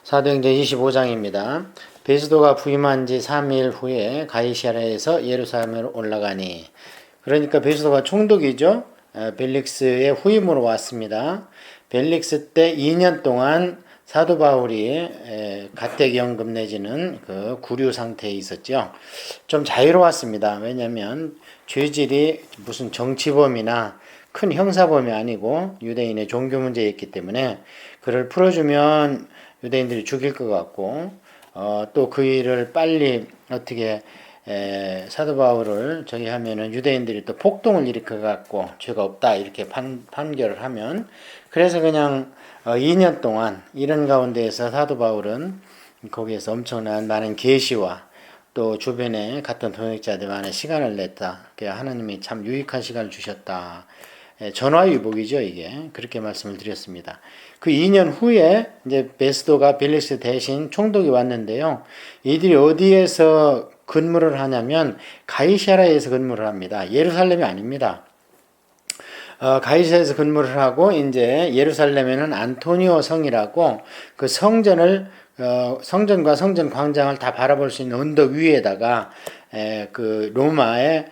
사도행전 25장입니다. 베스도가 부임한 지 3일 후에 가이사랴에서 예루살렘으로 올라가니, 그러니까 베스도가 총독이죠. 벨릭스의 후임으로 왔습니다. 벨릭스 때 2년 동안 사도 바울이 가택연금 내지는 그 구류 상태에 있었죠. 좀 자유로웠습니다. 왜냐하면 죄질이 무슨 정치범이나 큰 형사범이 아니고 유대인의 종교 문제에 있기 때문에 그를 풀어주면 유대인들이 죽일 것 같고, 또 그 일을 빨리 어떻게 사도 바울을 저기 하면은 유대인들이 또 폭동을 일으켜 갖고 죄가 없다 이렇게 판결을 하면, 그래서 그냥 2년 동안 이런 가운데에서 사도 바울은 거기에서 엄청난 많은 계시와 또 주변에 갔던 동역자들만의 시간을 냈다. 하나님이 참 유익한 시간을 주셨다. 전화위복이죠, 이게. 그렇게 말씀을 드렸습니다. 그 2년 후에 이제 베스도가 벨릭스 대신 총독이 왔는데요. 이들이 어디에서 근무를 하냐면 가이사랴에서 근무를 합니다. 예루살렘이 아닙니다. 가이사랴에서 근무를 하고, 이제 예루살렘에는 안토니오 성이라고 그 성전을 성전과 성전 광장을 다 바라볼 수 있는 언덕 위에다가 그 로마의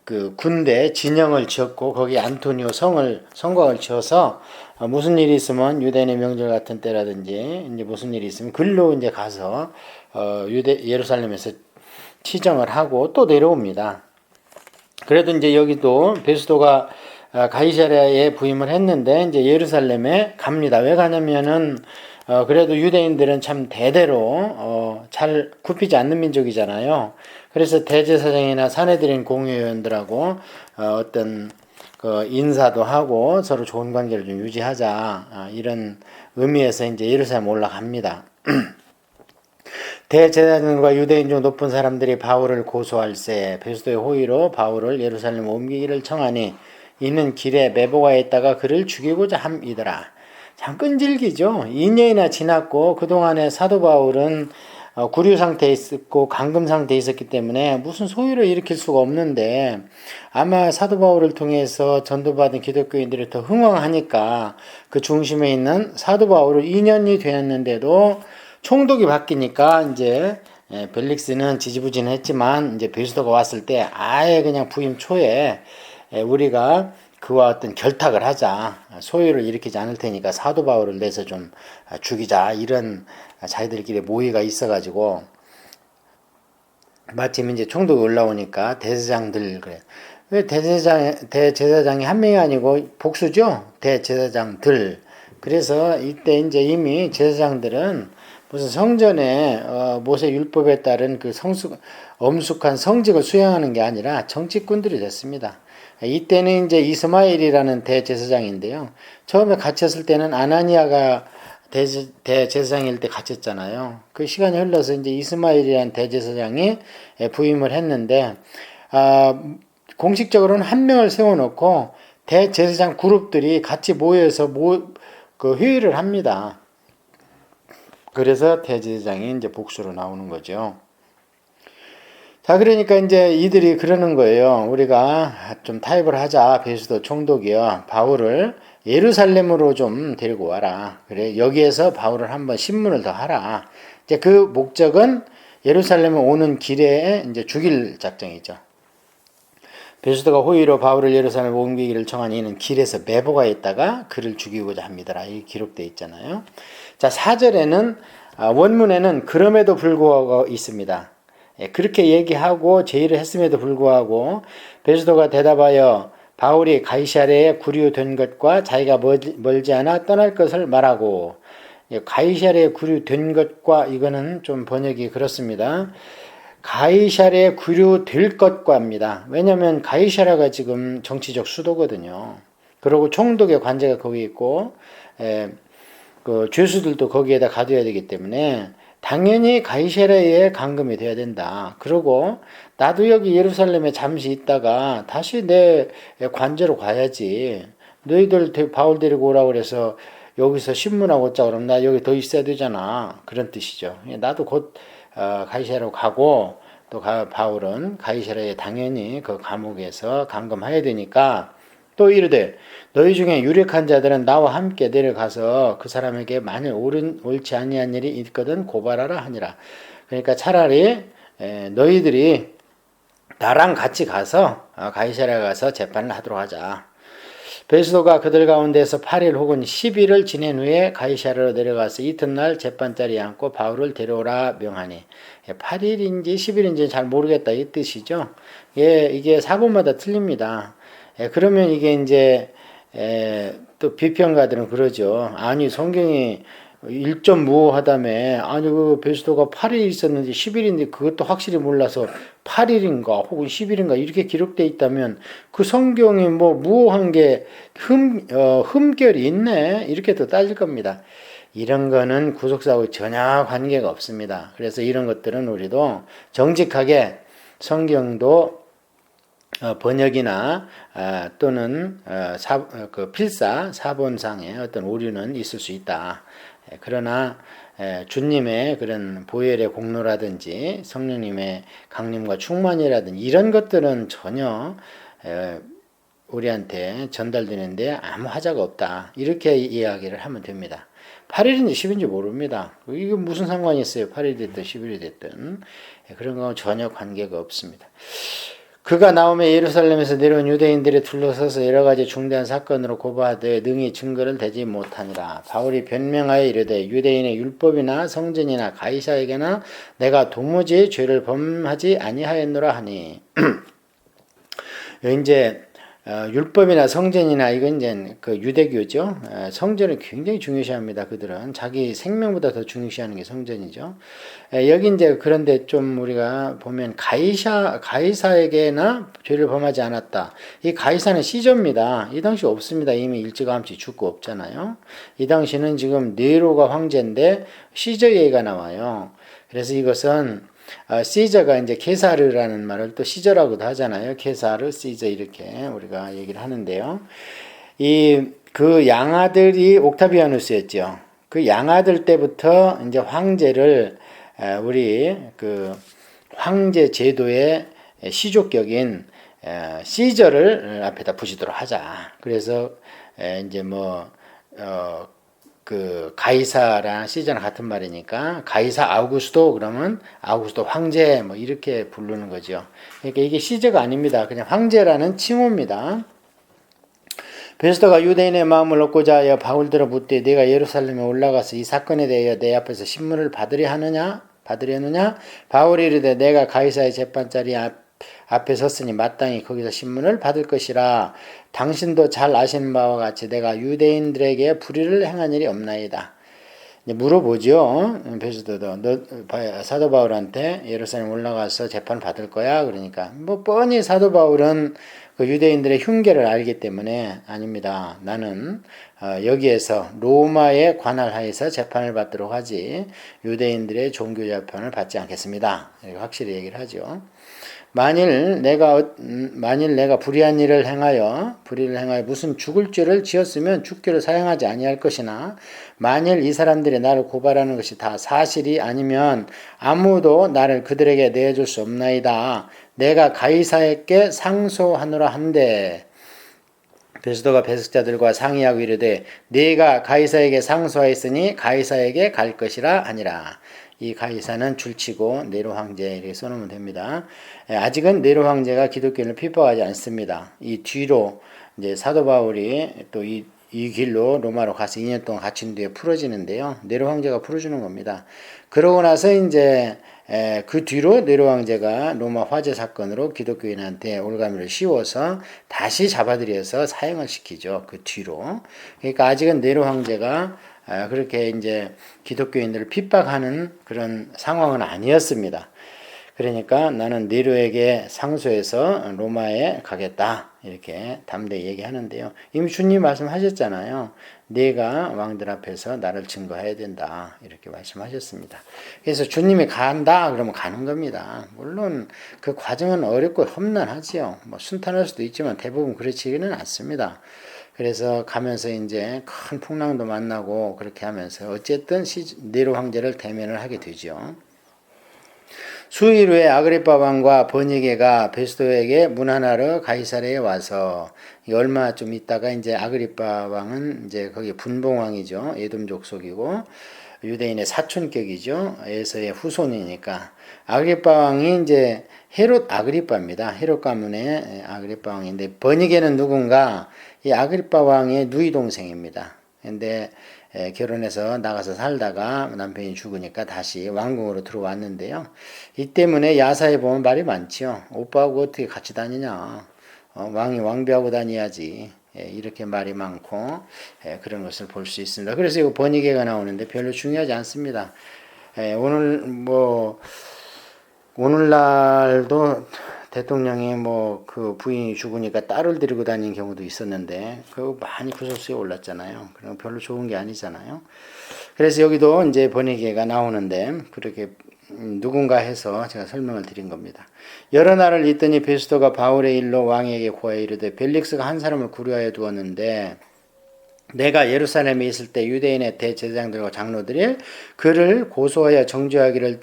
그 군대 진영을 지었고, 거기 안토니오 성곽을 지어서 무슨 일이 있으면 유대인의 명절 같은 때라든지 이제 무슨 일이 있으면 글로 이제 가서 예루살렘에서 치정을 하고 또 내려옵니다. 그래도 이제 여기도 베스도가 가이사랴에 부임을 했는데 이제 예루살렘에 갑니다. 왜 가냐면은 그래도 유대인들은 참 대대로 잘 굽히지 않는 민족이잖아요. 그래서 대제사장이나 사내들인 공회의원들하고 어떤 그 인사도 하고 서로 좋은 관계를 좀 유지하자, 이런 의미에서 이제 예루살렘 올라갑니다. 대제사장과 유대인 중 높은 사람들이 바울을 고소할세 베스도의 호의로 바울을 예루살렘 옮기기를 청하니, 이는 길에 매복하에 있다가 그를 죽이고자 함이더라. 참 끈질기죠. 2년이나 지났고 그동안에 사도 바울은 구류 상태에 있었고 감금 상태에 있었기 때문에 무슨 소유를 일으킬 수가 없는데, 아마 사도 바울을 통해서 전도받은 기독교인들이 더 흥왕하니까 그 중심에 있는 사도 바울을 2년이 되었는데도 총독이 바뀌니까 이제 벨릭스는 지지부진했지만, 이제 베스도가 왔을 때 아예 그냥 부임 초에 우리가 그와 어떤 결탁을 하자, 소유를 일으키지 않을 테니까 사도 바울을 내서 좀 죽이자, 이런 자기들끼리 모의가 있어가지고, 마침 이제 총독이 올라오니까 대제사장들, 그래. 왜 대제사장이 한 명이 아니고 복수죠? 대제사장들. 그래서 이때 이제 이미 제사장들은 무슨 성전에 모세 율법에 따른 그 엄숙한 성직을 수행하는 게 아니라 정치꾼들이 됐습니다. 이때는 이제 이스마엘이라는 대제사장인데요. 처음에 갇혔을 때는 아나니아가 대제사장일 때 갇혔잖아요. 그 시간이 흘러서 이제 이스마엘이라는 대제사장이 부임을 했는데, 공식적으로는 한 명을 세워놓고 대제사장 그룹들이 같이 모여서 그 회의를 합니다. 그래서 대제사장이 이제 복수로 나오는 거죠. 자, 그러니까 이제 이들이 그러는 거예요. 우리가 좀 타협을 하자. 베스도 총독이요, 바울을 예루살렘으로 좀 데리고 와라. 그래, 여기에서 바울을 한번 신문을 더 하라. 이제 그 목적은 예루살렘에 오는 길에 이제 죽일 작정이죠. 베스도가 호의로 바울을 예루살렘에 옮기기를 청한 이는 길에서 매복하에 있다가 그를 죽이고자 합니다. 이 기록되어 있잖아요. 자, 4절에는 원문에는 그럼에도 불구하고 있습니다. 그렇게 얘기하고 제의를 했음에도 불구하고 베스도가 대답하여 바울이 가이사랴에 구류된 것과 자기가 멀지 않아 떠날 것을 말하고, 가이사랴에 구류된 것과, 이거는 좀 번역이 그렇습니다. 가이사랴에 구류될 것과 합니다. 왜냐하면 가이사랴가 지금 정치적 수도거든요. 그리고 총독의 관제가 거기 있고 그 죄수들도 거기에다 가둬야 되기 때문에 당연히 가이사랴에 감금이 돼야 된다. 그리고 나도 여기 예루살렘에 잠시 있다가 다시 내 관제로 가야지. 너희들 바울 데리고 오라고 그래서 여기서 신문하고 있자 그러면 나 여기 더 있어야 되잖아. 그런 뜻이죠. 나도 곧 가이사랴로 가고, 또 바울은 가이사랴에 당연히 그 감옥에서 감금해야 되니까 또 이르되 너희 중에 유력한 자들은 나와 함께 내려가서 그 사람에게 만일 옳지 아니한 일이 있거든 고발하라 하니라. 그러니까 차라리 너희들이 나랑 같이 가서 가이사랴 가서 재판을 하도록 하자. 베스도가 그들 가운데서 8일 혹은 10일을 지낸 후에 가이사랴로 내려가서 이튿날 재판자리에 앉고 바울을 데려오라 명하니 8일인지 10일인지 잘 모르겠다 이 뜻이죠. 이게 사본마다 틀립니다. 그러면 이게 이제 또 비평가들은 그러죠. 아니 성경이 1.무하다며 아니 그 베스도가 8일 있었는지 10일인데 그것도 확실히 몰라서 8일인가 혹은 10일인가 이렇게 기록되어 있다면 그 성경이 뭐 무한 게 흠결이 있네 이렇게 또 따질 겁니다. 이런 거는 구속사하고 전혀 관계가 없습니다. 그래서 이런 것들은 우리도 정직하게 성경도 번역이나 또는 그 필사 사본상의 어떤 오류는 있을 수 있다. 그러나 주님의 그런 보혈의 공로라든지 성령님의 강림과 충만이라든지 이런 것들은 전혀 우리한테 전달되는데 아무 하자가 없다. 이렇게 이야기를 하면 됩니다. 8일인지 10일인지 모릅니다. 이게 무슨 상관이 있어요. 8일이 됐든 10일이 됐든. 그런 건 전혀 관계가 없습니다. 그가 나오며 예루살렘에서 내려온 유대인들이 둘러서서 여러 가지 중대한 사건으로 고발하되 능히 증거를 대지 못하니라. 바울이 변명하여 이르되 유대인의 율법이나 성전이나 가이사에게나 내가 도무지 죄를 범하지 아니하였노라 하니 이제 율법이나 성전이나 이건 이제 그 유대교죠. 성전을 굉장히 중요시합니다. 그들은 자기 생명보다 더 중요시하는 게 성전이죠. 여기 이제 그런데 좀 우리가 보면 가이사에게나 죄를 범하지 않았다. 이 가이사는 시저입니다. 이 당시 없습니다. 이미 일찌감치 죽고 없잖아요. 이 당시는 지금 네로가 황제인데 시저 얘기가 나와요. 그래서 이것은 시저가 이제 케사르라는 말을 또 시저라고도 하잖아요. 케사르, 시저 이렇게 우리가 얘기를 하는데요. 그 양아들이 옥타비아누스였죠. 그 양아들 때부터 이제 황제를 우리 그 황제 제도의 시족격인 시저를 앞에다 붙이도록 하자. 그래서 이제 그 가이사랑 시저랑 같은 말이니까 가이사 아우구스도 그러면 아우구스도 황제 뭐 이렇게 부르는 거죠. 그러니까 이게 시저가 아닙니다. 그냥 황제라는 칭호입니다. 베스도가 유대인의 마음을 얻고자 하여 바울들을 묻되 네가 예루살렘에 올라가서 이 사건에 대하여 내 앞에서 신문을 받으려느냐? 바울이 이르되 내가 가이사의 재판자리 앞에 섰으니 마땅히 거기서 신문을 받을 것이라. 당신도 잘 아시는 바와 같이 내가 유대인들에게 불의를 행한 일이 없나이다. 물어보죠. 베스도도 사도 바울한테 예루살렘 올라가서 재판 받을 거야. 그러니까 뻔히 사도 바울은 그 유대인들의 흉계를 알기 때문에 아닙니다. 나는 여기에서 로마의 관할 하에서 재판을 받도록 하지 유대인들의 종교 재판을 받지 않겠습니다. 이렇게 확실히 얘기를 하죠. 만일 내가 불의한 일을 행하여 무슨 죽을 죄를 지었으면 죽기를 사용하지 아니할 것이나 만일 이 사람들이 나를 고발하는 것이 다 사실이 아니면 아무도 나를 그들에게 내줄 수 없나이다. 내가 가이사에게 상소하노라 한데 베스도가 배석자들과 상의하고 이르되 네가 가이사에게 상소하였으니 가이사에게 갈 것이라 하니라. 이 가이사는 줄치고 네로 황제 이렇게 써놓으면 됩니다. 아직은 네로 황제가 기독교인을 핍박하지 않습니다. 이 뒤로 이제 사도 바울이 또 이 길로 로마로 가서 2년 동안 갇힌 뒤에 풀어지는데요. 네로 황제가 풀어주는 겁니다. 그러고 나서 이제 그 뒤로 네로 황제가 로마 화재 사건으로 기독교인한테 올가미를 씌워서 다시 잡아들여서 사형을 시키죠. 그 뒤로. 그러니까 아직은 네로 황제가 그렇게 이제 기독교인들을 핍박하는 그런 상황은 아니었습니다. 그러니까 나는 네로에게 상소해서 로마에 가겠다. 이렇게 담대히 얘기하는데요. 이미 주님 말씀하셨잖아요. 네가 왕들 앞에서 나를 증거해야 된다. 이렇게 말씀하셨습니다. 그래서 주님이 간다 그러면 가는 겁니다. 물론 그 과정은 어렵고 험난하지요. 순탄할 수도 있지만 대부분 그렇지는 않습니다. 그래서 가면서 이제 큰 풍랑도 만나고 그렇게 하면서 어쨌든 네로 황제를 대면을 하게 되죠. 수일 후에 아그리파 왕과 버니게가 베스도에게 문하나르 가이사랴에 와서 얼마 좀 있다가 이제 아그리파 왕은 이제 거기 분봉왕이죠. 에돔 족속이고 유대인의 사촌격이죠. 에서의 후손이니까 아그리파 왕이 이제 헤롯 아그리파입니다. 헤롯 가문의 아그리파 왕인데 버니게는 누군가 이 아그리파 왕의 누이 동생입니다. 근데 결혼해서 나가서 살다가 남편이 죽으니까 다시 왕궁으로 들어왔는데요. 이 때문에 야사에 보면 말이 많죠. 오빠하고 어떻게 같이 다니냐. 왕이 왕비하고 다녀야지. 이렇게 말이 많고 그런 것을 볼 수 있습니다. 그래서 이거 번이게가 나오는데 별로 중요하지 않습니다. 오늘날도 대통령이 그 부인이 죽으니까 딸을 데리고 다니는 경우도 있었는데 그거 많이 구설수에 올랐잖아요. 그럼 별로 좋은 게 아니잖아요. 그래서 여기도 이제 번외계가 나오는데 그렇게 누군가 해서 제가 설명을 드린 겁니다. 여러 날을 있더니 베스도가 바울의 일로 왕에게 고하여 이르되 벨릭스가 한 사람을 구려하여 두었는데 내가 예루살렘에 있을 때 유대인의 대제사장들과 장로들이 그를 고소하여 정죄하기를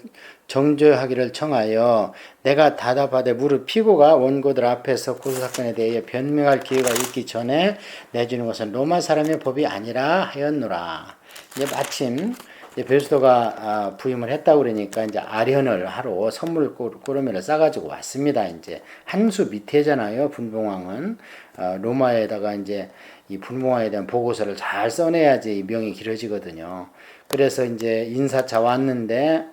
청하여 내가 답답하되 무릎 피고가 원고들 앞에서 고소사건에 대해 변명할 기회가 있기 전에 내주는 것은 로마 사람의 법이 아니라 하였노라. 이제 마침 베스도가 부임을 했다고 그러니까 이제 아련을 하러 선물 꾸러미를 싸가지고 왔습니다. 이제 한 수 밑에잖아요. 분봉왕은 로마에다가 이제 이 분봉왕에 대한 보고서를 잘 써내야지 명이 길어지거든요. 그래서 이제 인사차 왔는데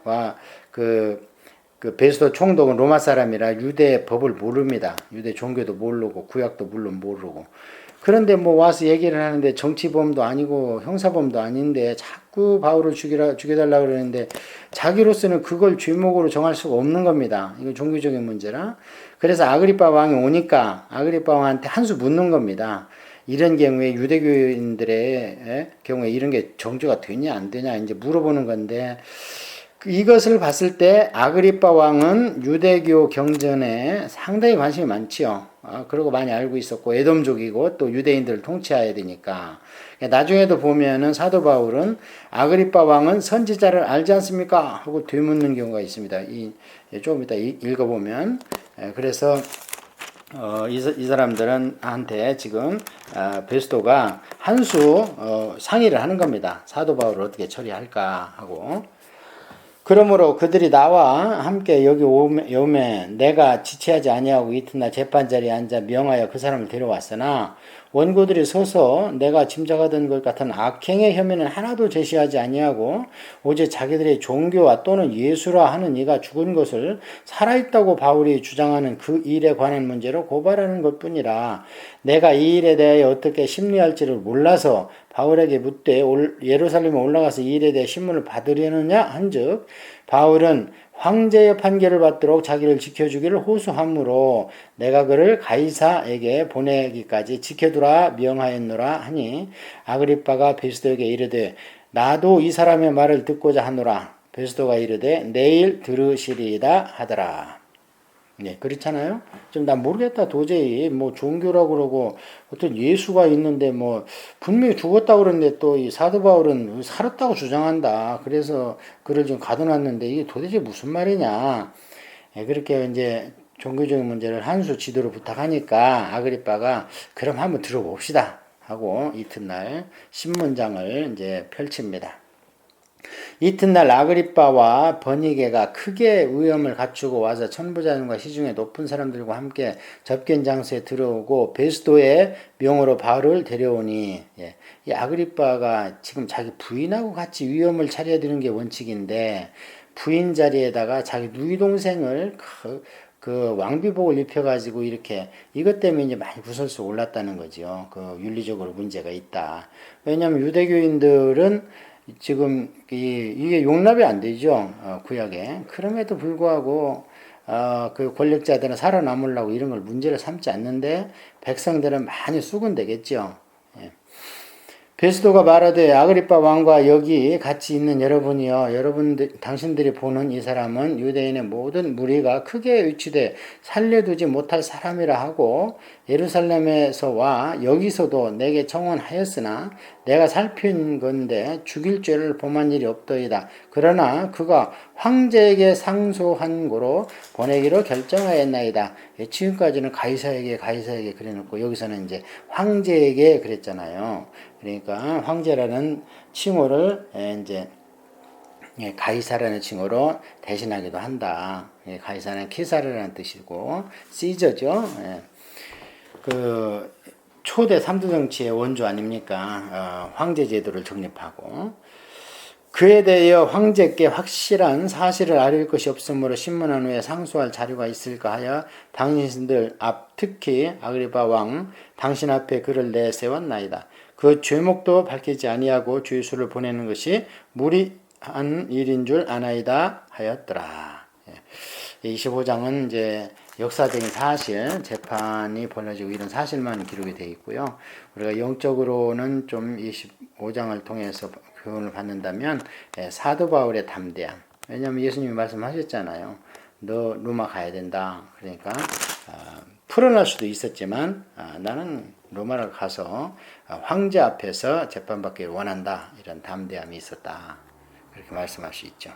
그 베스도 총독은 로마 사람이라 유대 법을 모릅니다. 유대 종교도 모르고 구약도 물론 모르고. 그런데 와서 얘기를 하는데 정치범도 아니고 형사범도 아닌데 자꾸 바울을 죽여달라고 그러는데 자기로서는 그걸 죄목으로 정할 수가 없는 겁니다. 이거 종교적인 문제라. 그래서 아그리파 왕이 오니까 아그리파 왕한테 한 수 묻는 겁니다. 이런 경우에 유대교인들의 경우에 이런 게 정죄가 되냐 안 되냐 이제 물어보는 건데 이것을 봤을 때 아그리파 왕은 유대교 경전에 상당히 관심이 많지요. 그리고 많이 알고 있었고 에돔족이고 또 유대인들을 통치해야 되니까 나중에도 보면은 사도 바울은 아그리파 왕은 선지자를 알지 않습니까? 하고 되묻는 경우가 있습니다. 조금 이따 읽어보면 그래서 이 사람들은 한테 지금 베스도가 한 수 상의를 하는 겁니다. 사도 바울을 어떻게 처리할까 하고 그러므로 그들이 나와 함께 여기 오매 내가 지체하지 아니하고 이튿날 재판자리에 앉아 명하여 그 사람을 데려왔으나 원고들이 서서 내가 짐작하던 것 같은 악행의 혐의는 하나도 제시하지 아니하고 오직 자기들의 종교와 또는 예수라 하는 이가 죽은 것을 살아있다고 바울이 주장하는 그 일에 관한 문제로 고발하는 것뿐이라 내가 이 일에 대하여 어떻게 심리할지를 몰라서 바울에게 묻되 예루살렘에 올라가서 이 일에 대해 신문을 받으려느냐 한즉 바울은 황제의 판결을 받도록 자기를 지켜주기를 호소하므로 내가 그를 가이사에게 보내기까지 지켜두라 명하였노라 하니 아그리빠가 베스도에게 이르되 나도 이 사람의 말을 듣고자 하노라. 베스도가 이르되 내일 들으시리이다 하더라. 네, 그렇잖아요. 좀 난 모르겠다. 도저히 종교라고 그러고 어떤 예수가 있는데 분명히 죽었다고 그러는데 또 이 사도 바울은 살았다고 주장한다. 그래서 그를 좀 가둬놨는데 이게 도대체 무슨 말이냐. 네, 그렇게 이제 종교적인 문제를 한 수 지도를 부탁하니까 아그리빠가 그럼 한번 들어봅시다 하고 이튿날 신문장을 이제 펼칩니다. 이튿날 아그리빠와 버니게가 크게 위엄을 갖추고 와서 천부장과 시중에 높은 사람들과 함께 접견 장소에 들어오고 베스도의 명으로 바울을 데려오니 이 아그리빠가 지금 자기 부인하고 같이 위엄을 차려야 되는 게 원칙인데 부인 자리에다가 자기 누이 동생을 그 왕비복을 입혀가지고 이렇게 이것 때문에 이제 많이 구설수 올랐다는 거죠. 그 윤리적으로 문제가 있다. 왜냐하면 유대교인들은 지금 이게 용납이 안 되죠. 구약에. 그럼에도 불구하고 그 권력자들은 살아남으려고 이런 걸 문제를 삼지 않는데 백성들은 많이 수군되겠죠. 베스도가 말하되 아그리빠 왕과 여기 같이 있는 여러분이여 당신들이 보는 이 사람은 유대인의 모든 무리가 크게 위치돼 살려두지 못할 사람이라 하고 예루살렘에서 와 여기서도 내게 청혼하였으나 내가 살핀 건데 죽일 죄를 범한 일이 없더이다. 그러나 그가 황제에게 상소한 고로 보내기로 결정하였나이다. 지금까지는 가이사에게 그래놓고 여기서는 이제 황제에게 그랬잖아요. 그러니까 황제라는 칭호를 이제 가이사라는 칭호로 대신하기도 한다. 가이사는 케사르라는 뜻이고 시저죠. 그 초대 3대 정치의 원조 아닙니까? 황제 제도를 정립하고 그에 대하여 황제께 확실한 사실을 알릴 것이 없으므로 신문한 후에 상소할 자료가 있을까 하여 당신들 앞 특히 아그리파 왕 당신 앞에 그를 내세웠나이다. 그 죄목도 밝히지 아니하고 주의수를 보내는 것이 무리한 일인 줄 아나이다 하였더라. 25장은 이제 역사적인 사실, 재판이 벌어지고 이런 사실만 기록이 되어 있고요. 우리가 영적으로는 좀 25장을 통해서 교훈을 받는다면 사도 바울의 담대함. 왜냐하면 예수님이 말씀하셨잖아요. 너 로마 가야 된다. 그러니까 풀어날 수도 있었지만 나는 로마를 가서 황제 앞에서 재판받기를 원한다. 이런 담대함이 있었다. 그렇게 말씀할 수 있죠.